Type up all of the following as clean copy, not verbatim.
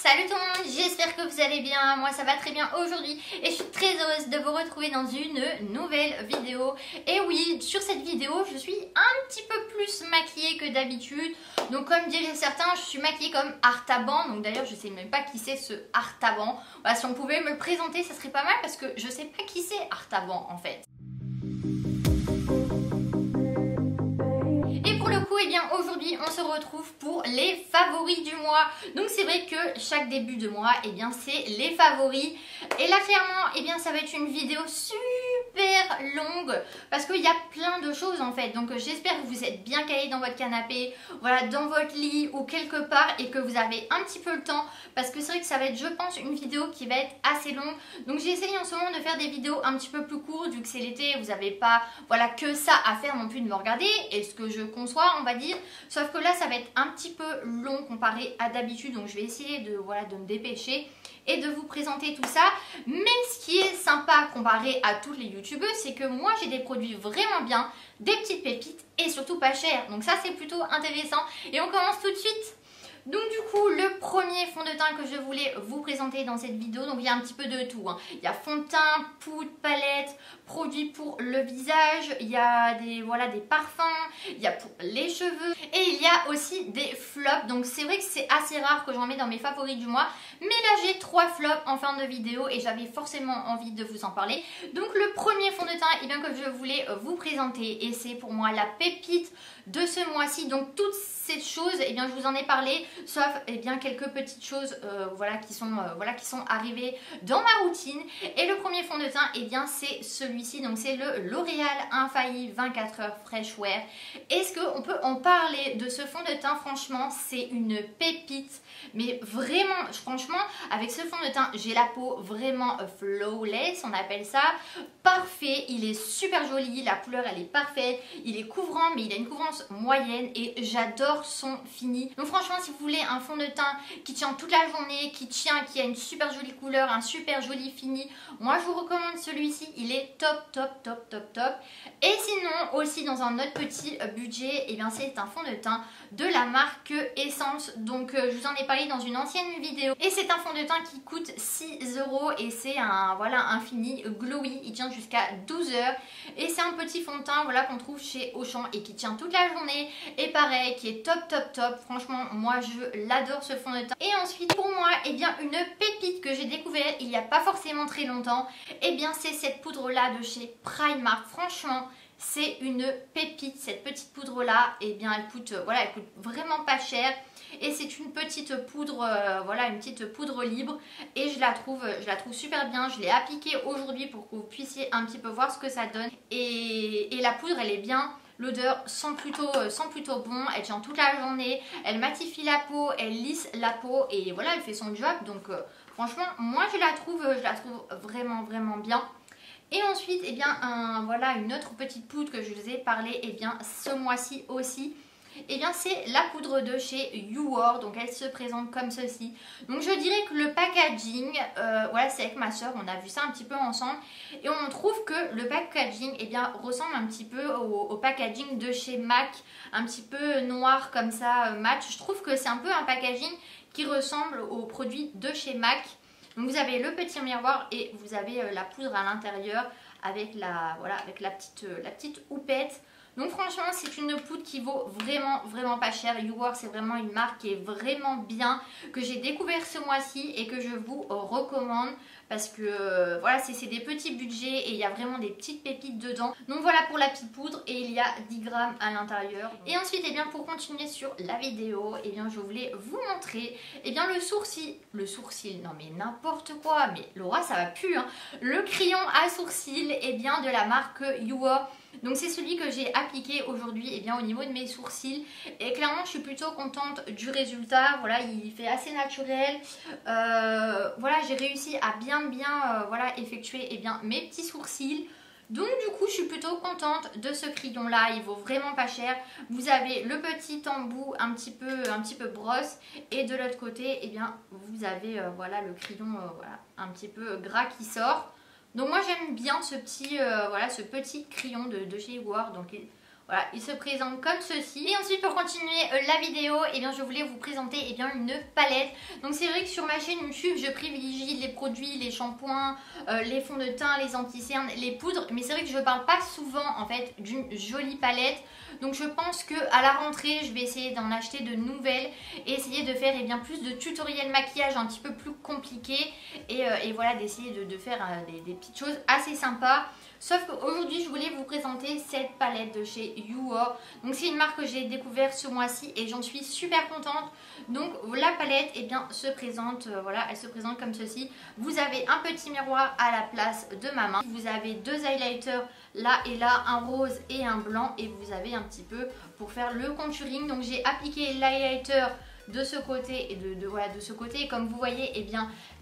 Salut tout le monde, j'espère que vous allez bien, moi ça va très bien aujourd'hui et je suis très heureuse de vous retrouver dans une nouvelle vidéo. Et oui, sur cette vidéo je suis un petit peu plus maquillée que d'habitude. Donc comme diraient certains, je suis maquillée comme Artaban. Donc d'ailleurs je sais même pas qui c'est ce Artaban. Voilà, si on pouvait me le présenter ça serait pas mal parce que je sais pas qui c'est Artaban en fait. Et bien aujourd'hui on se retrouve pour les favoris du mois. Donc c'est vrai que chaque début de mois et bien c'est les favoris. Et là clairement et bien ça va être une vidéo super longue parce qu'il y a plein de choses en fait. Donc j'espère que vous êtes bien calés dans votre canapé, voilà, dans votre lit ou quelque part et que vous avez un petit peu le temps parce que c'est vrai que ça va être je pense une vidéo qui va être assez longue. Donc j'essaye en ce moment de faire des vidéos un petit peu plus courtes vu que c'est l'été, vous n'avez pas voilà que ça à faire non plus de me regarder et ce que je conçois on va dire, sauf que là ça va être un petit peu long comparé à d'habitude, donc je vais essayer de, voilà, de me dépêcher et de vous présenter tout ça. Mais ce qui est sympa comparé à toutes les youtubeuses, c'est que moi j'ai des produits vraiment bien, des petites pépites et surtout pas chères, donc ça c'est plutôt intéressant et on commence tout de suite. Donc du coup le premier fond de teint que je voulais vous présenter dans cette vidéo, donc il y a un petit peu de tout, hein. Il y a fond de teint, poudre, palette, produits pour le visage, il y a des, voilà, des parfums, il y a pour les cheveux et il y a aussi des flops. Donc c'est vrai que c'est assez rare que j'en mets dans mes favoris du mois, mais là j'ai 3 flops en fin de vidéo et j'avais forcément envie de vous en parler. Donc le premier fond de teint que je voulais vous présenter et c'est pour moi la pépite de ce mois-ci. Donc toutes ces choses, je vous en ai parlé, sauf quelques petites choses voilà, qui sont arrivées dans ma routine. Et le premier fond de teint, c'est celui-ci, donc c'est le L'Oréal Infaillible 24 heures Fresh Wear. Est-ce qu'on peut en parler de ce fond de teint? Franchement, c'est une pépite. Mais vraiment, franchement, avec ce fond de teint, j'ai la peau vraiment flawless, on appelle ça. Parfait, il est super joli, la couleur elle est parfaite, il est couvrant, mais il a une couvrance moyenne et j'adore son fini. Donc franchement, si vous voulez un fond de teint qui tient toute la journée, qui a une super jolie couleur, un super joli fini, moi je vous recommande celui-ci, il est top, top, top, top, top. Et sinon, aussi dans un autre petit budget, c'est un fond de teint de la marque Essence. Donc je vous en ai parlé dans une ancienne vidéo et c'est un fond de teint qui coûte 6 € et c'est un fini glowy, il tient jusqu'à 12 heures et c'est un petit fond de teint voilà, qu'on trouve chez Auchan et qui tient toute la journée et pareil qui est top top top. Franchement moi je l'adore ce fond de teint. Et ensuite pour moi une pépite que j'ai découvert il n'y a pas forcément très longtemps, c'est cette poudre là de chez Primark. Franchement c'est une pépite cette petite poudre là, elle coûte vraiment pas cher. Et c'est une petite poudre, une petite poudre libre et je la trouve super bien. Je l'ai appliquée aujourd'hui pour que vous puissiez un petit peu voir ce que ça donne. Et la poudre elle est bien, l'odeur sent plutôt bon, elle tient toute la journée, elle matifie la peau, elle lisse la peau et voilà, elle fait son job. Donc franchement moi je la trouve vraiment vraiment bien. Et ensuite une autre petite poudre que je vous ai parlé ce mois-ci aussi. C'est la poudre de chez YouWar, donc elle se présente comme ceci. Donc je dirais que le packaging, c'est avec ma soeur, on a vu ça un petit peu ensemble et on trouve que le packaging ressemble un petit peu au packaging de chez MAC, un petit peu noir comme ça, match. Je trouve que c'est un peu un packaging qui ressemble aux produits de chez MAC. Donc vous avez le petit miroir et vous avez la poudre à l'intérieur avec la petite houppette. Donc franchement c'est une poudre qui vaut vraiment vraiment pas cher. YouWar c'est vraiment une marque qui est vraiment bien, que j'ai découvert ce mois-ci et que je vous recommande parce que c'est des petits budgets et il y a vraiment des petites pépites dedans. Donc voilà pour la petite poudre et il y a 10 grammes à l'intérieur. Et ensuite pour continuer sur la vidéo, je voulais vous montrer le sourcil, non mais n'importe quoi, mais Laura ça va plus hein. Le crayon à sourcils de la marque YouWar. Donc c'est celui que j'ai appliqué aujourd'hui au niveau de mes sourcils et clairement je suis plutôt contente du résultat. Voilà, il fait assez naturel. J'ai réussi à bien effectuer mes petits sourcils. Donc du coup je suis plutôt contente de ce crayon là, il vaut vraiment pas cher. Vous avez le petit embout un petit peu brosse et de l'autre côté vous avez le crayon un petit peu gras qui sort. Donc moi j'aime bien ce petit crayon de chez YouWar. Donc Voilà, il se présente comme ceci. Et ensuite pour continuer la vidéo, eh bien, je voulais vous présenter une palette. Donc c'est vrai que sur ma chaîne YouTube, je privilégie les produits, les shampoings, les fonds de teint, les anti-cernes, les poudres. Mais c'est vrai que je parle pas souvent en fait d'une jolie palette. Donc je pense que à la rentrée, je vais essayer d'en acheter de nouvelles et essayer de faire plus de tutoriels maquillage un petit peu plus compliqués. Et voilà, d'essayer de faire des petites choses assez sympas. Sauf qu'aujourd'hui je voulais vous présenter cette palette de chez Youor. Donc c'est une marque que j'ai découverte ce mois-ci et j'en suis super contente. Donc la palette se présente, voilà, elle se présente comme ceci. Vous avez un petit miroir à la place de ma main. Vous avez deux highlighters là et là, un rose et un blanc. Et vous avez un petit peu pour faire le contouring. Donc j'ai appliqué l'highlighter de ce côté et de ce côté, et comme vous voyez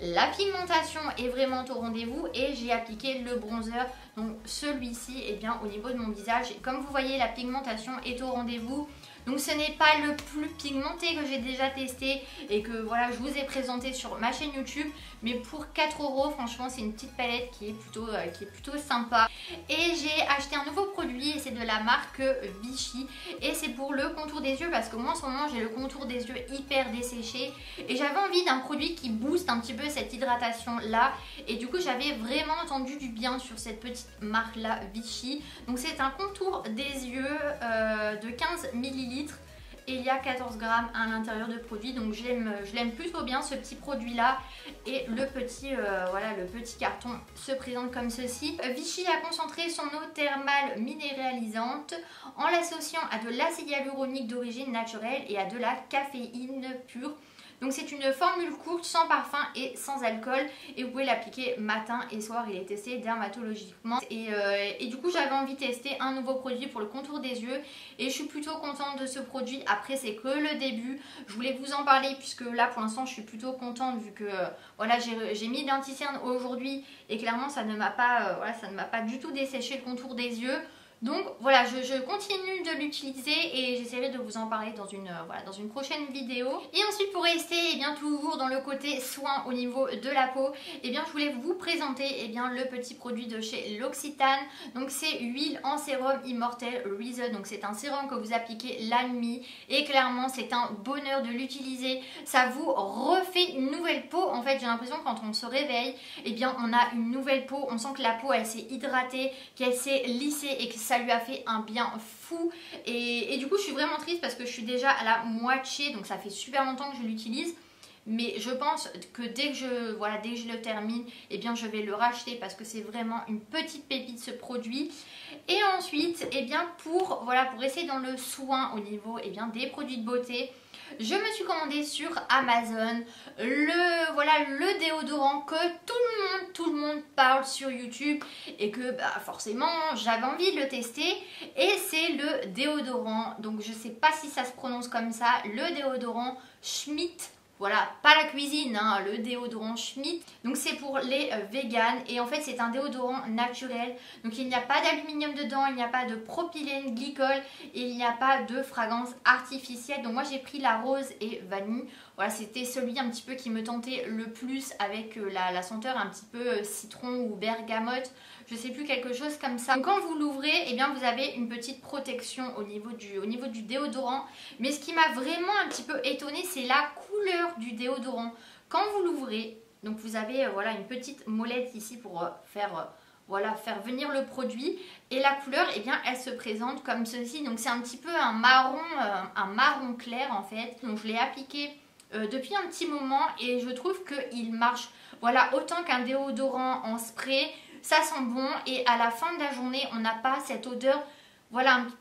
la pigmentation est vraiment au rendez-vous et j'ai appliqué le bronzer, donc celui-ci au niveau de mon visage, et comme vous voyez la pigmentation est au rendez-vous. Donc ce n'est pas le plus pigmenté que j'ai déjà testé et que voilà je vous ai présenté sur ma chaîne YouTube, mais pour 4 €, franchement c'est une petite palette qui est plutôt sympa. Et j'ai acheté un nouveau produit et c'est de la marque Vichy et c'est pour le contour des yeux, parce que moi en ce moment j'ai le contour des yeux hyper desséché et j'avais envie d'un produit qui booste un petit peu cette hydratation là, et du coup j'avais vraiment entendu du bien sur cette petite marque là, Vichy. Donc c'est un contour des yeux de 15 ml. Et il y a 14 grammes à l'intérieur de produit, donc je l'aime plutôt bien ce petit produit là. Et le petit carton se présente comme ceci. Vichy a concentré son eau thermale minéralisante en l'associant à de l'acide hyaluronique d'origine naturelle et à de la caféine pure. Donc c'est une formule courte, sans parfum et sans alcool, et vous pouvez l'appliquer matin et soir. Il est testé dermatologiquement et du coup j'avais envie de tester un nouveau produit pour le contour des yeux et je suis plutôt contente de ce produit. Après c'est que le début, je voulais vous en parler puisque là pour l'instant je suis plutôt contente vu que voilà j'ai mis l'anti-cerne aujourd'hui et clairement ça ne m'a pas du tout desséché le contour des yeux. Donc voilà, je continue de l'utiliser et j'essaierai de vous en parler dans une prochaine vidéo. Et ensuite pour rester toujours dans le côté soin au niveau de la peau, je voulais vous présenter le petit produit de chez L'Occitane. Donc c'est huile en sérum Immortel Reason. Donc c'est un sérum que vous appliquez la nuit et clairement c'est un bonheur de l'utiliser. Ça vous refait une nouvelle peau. En fait j'ai l'impression quand on se réveille, on a une nouvelle peau. On sent que la peau elle s'est hydratée, qu'elle s'est lissée et que ça lui a fait un bien fou. Et du coup je suis vraiment triste parce que je suis déjà à la moitié, donc ça fait super longtemps que je l'utilise. Mais je pense que dès que je le termine, je vais le racheter parce que c'est vraiment une petite pépite ce produit. Et ensuite, pour rester dans le soin au niveau des produits de beauté, je me suis commandé sur Amazon le déodorant que tout le monde parle sur YouTube et que forcément j'avais envie de le tester, et c'est le déodorant, donc je sais pas si ça se prononce comme ça, le déodorant Schmitt. Voilà, pas la cuisine, hein, le déodorant Schmitt. Donc c'est pour les véganes et en fait c'est un déodorant naturel. Donc il n'y a pas d'aluminium dedans, il n'y a pas de propylène glycol et il n'y a pas de fragrance artificielle. Donc moi j'ai pris la rose et vanille. Voilà, c'était celui un petit peu qui me tentait le plus avec la senteur un petit peu citron ou bergamote. Je sais plus, quelque chose comme ça. Donc quand vous l'ouvrez, vous avez une petite protection au niveau du déodorant. Mais ce qui m'a vraiment un petit peu étonnée, c'est la couleur du déodorant. Quand vous l'ouvrez, donc vous avez une petite molette ici pour faire venir le produit. Et la couleur, elle se présente comme ceci. Donc c'est un petit peu un marron clair en fait. Donc je l'ai appliqué depuis un petit moment et je trouve qu'il marche autant qu'un déodorant en spray. Ça sent bon et à la fin de la journée on n'a pas cette odeur,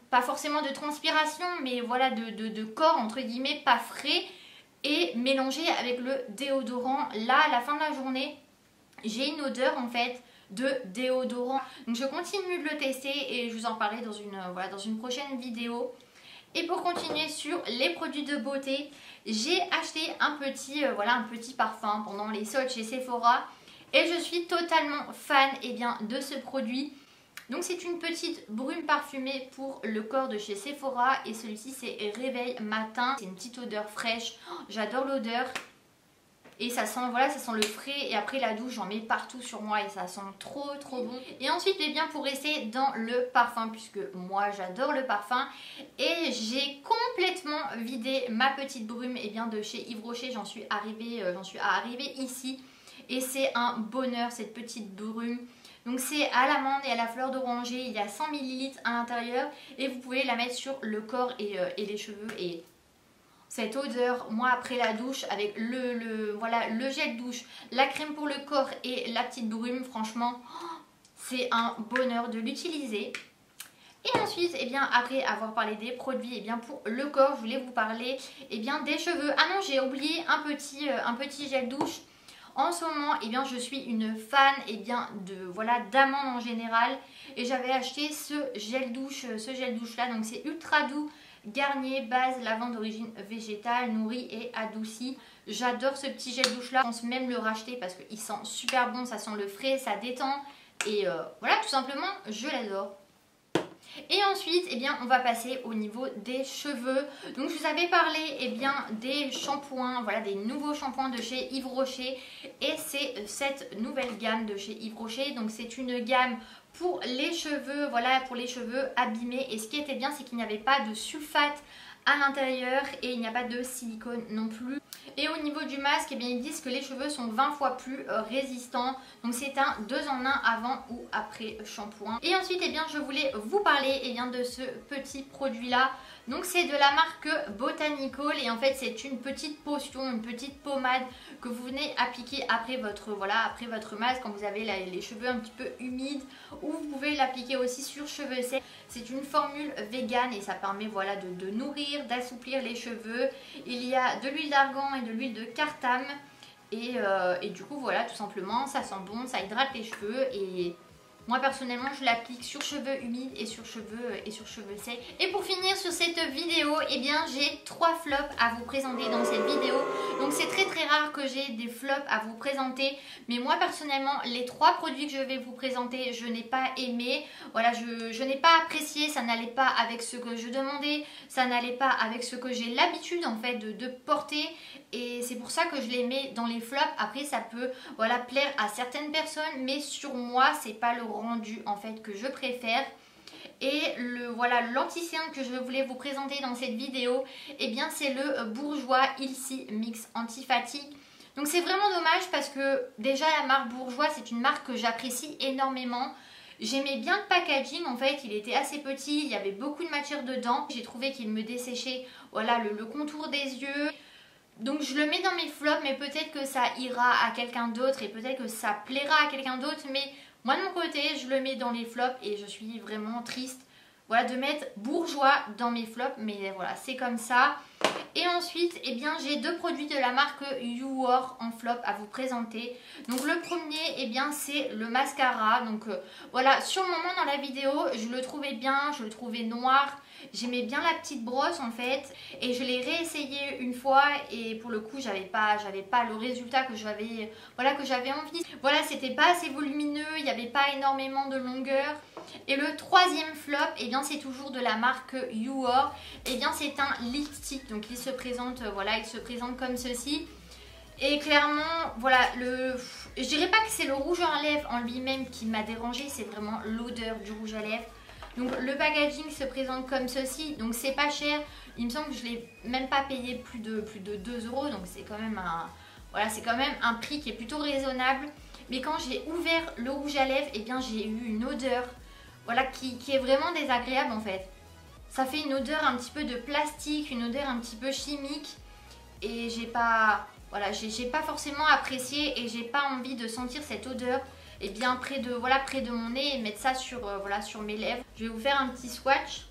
pas forcément de transpiration, mais de corps entre guillemets pas frais, et mélangé avec le déodorant. Là à la fin de la journée j'ai une odeur en fait de déodorant. Donc je continue de le tester et je vous en parlerai dans une prochaine vidéo. Et pour continuer sur les produits de beauté, j'ai acheté un petit parfum pendant les soldes chez Sephora. Et je suis totalement fan de ce produit. Donc c'est une petite brume parfumée pour le corps de chez Sephora. Et celui-ci c'est Réveil Matin. C'est une petite odeur fraîche. J'adore l'odeur. et ça sent, voilà, ça sent le frais. Et après la douche, j'en mets partout sur moi et ça sent trop bon. Et ensuite, eh bien, pour rester dans le parfum, puisque moi j'adore le parfum, et j'ai complètement vidé ma petite brume, eh bien, de chez Yves Rocher. J'en suis arrivée ici et c'est un bonheur cette petite brume. Donc c'est à l'amande et à la fleur d'oranger, il y a 100 ml à l'intérieur et vous pouvez la mettre sur le corps et les cheveux. Et cette odeur, moi après la douche, avec voilà, le gel douche, la crème pour le corps et la petite brume, franchement, c'est un bonheur de l'utiliser. Et ensuite, eh bien, après avoir parlé des produits, eh bien, pour le corps, je voulais vous parler, eh bien, des cheveux. Ah non, j'ai oublié un petit gel douche. En ce moment, eh bien, je suis une fan, eh bien, voilà, d'amandes en général. Et j'avais acheté ce gel douche là. Donc c'est ultra doux, Garnier, base, lavande d'origine végétale, nourrie et adoucie. J'adore ce petit gel douche là. Je pense même le racheter parce qu'il sent super bon, ça sent le frais, ça détend. Et voilà, tout simplement, je l'adore. Et ensuite, eh bien, on va passer au niveau des cheveux. Donc, je vous avais parlé, eh bien, des shampoings, voilà, des nouveaux shampoings de chez Yves Rocher. Et c'est cette nouvelle gamme de chez Yves Rocher. Donc, c'est une gamme pour les cheveux, voilà, pour les cheveux abîmés. Et ce qui était bien, c'est qu'il n'y avait pas de sulfate à l'intérieur et il n'y a pas de silicone non plus. Et au niveau du masque, eh bien, ils disent que les cheveux sont 20 fois plus résistants. Donc c'est un 2 en 1 avant ou après shampoing. Et ensuite, eh bien, je voulais vous parler, eh bien, de ce petit produit là. Donc c'est de la marque Botanical et en fait c'est une petite potion, une petite pommade que vous venez appliquer après votre, voilà, après votre masque quand vous avez les cheveux un petit peu humides, ou vous pouvez l'appliquer aussi sur cheveux secs. C'est une formule vegan et ça permet, voilà, de nourrir, d'assouplir les cheveux. Il y a de l'huile d'argan et de l'huile de cartame et du coup voilà, tout simplement ça sent bon, ça hydrate les cheveux. Et moi personnellement je l'applique sur cheveux humides et sur cheveux secs. Et pour finir sur cette vidéo, eh bien j'ai 3 flops à vous présenter dans cette vidéo. Donc c'est très rare que j'ai des flops à vous présenter. Mais moi personnellement, les 3 produits que je vais vous présenter, je n'ai pas aimé. Voilà, je n'ai pas apprécié, ça n'allait pas avec ce que je demandais. Ça n'allait pas avec ce que j'ai l'habitude en fait de porter. Et c'est pour ça que je les mets dans les flops. Après ça peut, voilà, plaire à certaines personnes, mais sur moi c'est pas le rendu en fait que je préfère. Et voilà, l'anti-cerne que je voulais vous présenter dans cette vidéo, eh bien c'est le Bourjois Ilsi Mix Anti-Fatigue. Donc c'est vraiment dommage parce que déjà la marque Bourjois, c'est une marque que j'apprécie énormément. J'aimais bien le packaging, en fait il était assez petit, il y avait beaucoup de matière dedans. J'ai trouvé qu'il me desséchait, voilà, le contour des yeux. Donc je le mets dans mes flops, mais peut-être que ça ira à quelqu'un d'autre et peut-être que ça plaira à quelqu'un d'autre. Mais moi de mon côté, je le mets dans les flops et je suis vraiment triste, voilà, de mettre Bourjois dans mes flops. Mais voilà, c'est comme ça. Et ensuite, eh bien, j'ai 2 produits de la marque YouWore en flop à vous présenter. Donc le premier, eh bien, c'est le mascara. Donc voilà, sur le moment dans la vidéo, je le trouvais bien, je le trouvais noir. J'aimais bien la petite brosse en fait et je l'ai réessayé une fois et pour le coup j'avais pas le résultat que j'avais, voilà, que j'avais envie. Voilà, c'était pas assez volumineux, il n'y avait pas énormément de longueur. Et le troisième flop, eh bien c'est toujours de la marque YouWore. Eh bien c'est un lipstick, donc il se présente, voilà, il se présente comme ceci. Et clairement, voilà, je dirais pas que c'est le rouge à lèvres en lui-même qui m'a dérangé, c'est vraiment l'odeur du rouge à lèvres. Donc le packaging se présente comme ceci, donc c'est pas cher. Il me semble que je l'ai même pas payé plus de 2 €, donc c'est quand même voilà, c'est quand même un prix qui est plutôt raisonnable. Mais quand j'ai ouvert le rouge à lèvres, eh bien j'ai eu une odeur, voilà, qui est vraiment désagréable en fait. Ça fait une odeur un petit peu de plastique, une odeur un petit peu chimique. Et j'ai pas, voilà, j'ai pas forcément apprécié et j'ai pas envie de sentir cette odeur, et bien près de, voilà, près de mon nez et mettre ça sur, voilà, sur mes lèvres. Je vais vous faire un petit swatch.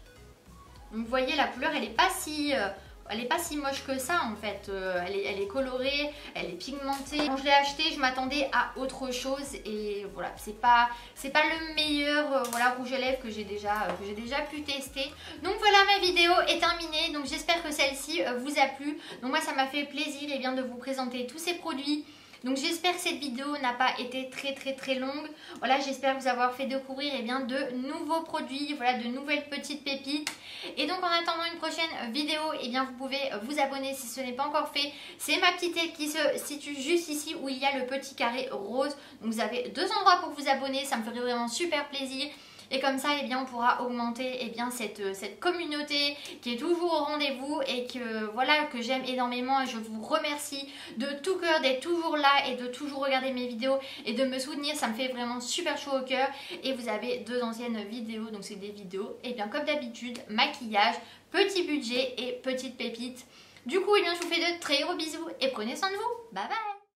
Donc vous voyez, la couleur elle est pas si moche que ça en fait. Elle est colorée, elle est pigmentée. Quand je l'ai acheté, je m'attendais à autre chose et voilà, c'est pas le meilleur, voilà, rouge à lèvres que j'ai déjà pu tester. Donc voilà, ma vidéo est terminée. Donc j'espère que celle-ci vous a plu. Donc moi ça m'a fait plaisir, et bien, de vous présenter tous ces produits. Donc j'espère que cette vidéo n'a pas été très longue. Voilà, j'espère vous avoir fait découvrir de nouveaux produits, voilà, de nouvelles petites pépites. Et donc en attendant une prochaine vidéo, vous pouvez vous abonner si ce n'est pas encore fait. C'est ma petite aile qui se situe juste ici où il y a le petit carré rose. Donc vous avez deux endroits pour vous abonner, ça me ferait vraiment super plaisir. Et comme ça, on pourra augmenter cette communauté qui est toujours au rendez-vous et que j'aime énormément. Et je vous remercie de tout cœur d'être toujours là et de toujours regarder mes vidéos et de me soutenir. Ça me fait vraiment super chaud au cœur. Et vous avez deux anciennes vidéos, donc c'est des vidéos, comme d'habitude, maquillage, petit budget et petites pépites. Du coup, je vous fais de très gros bisous et prenez soin de vous. Bye bye!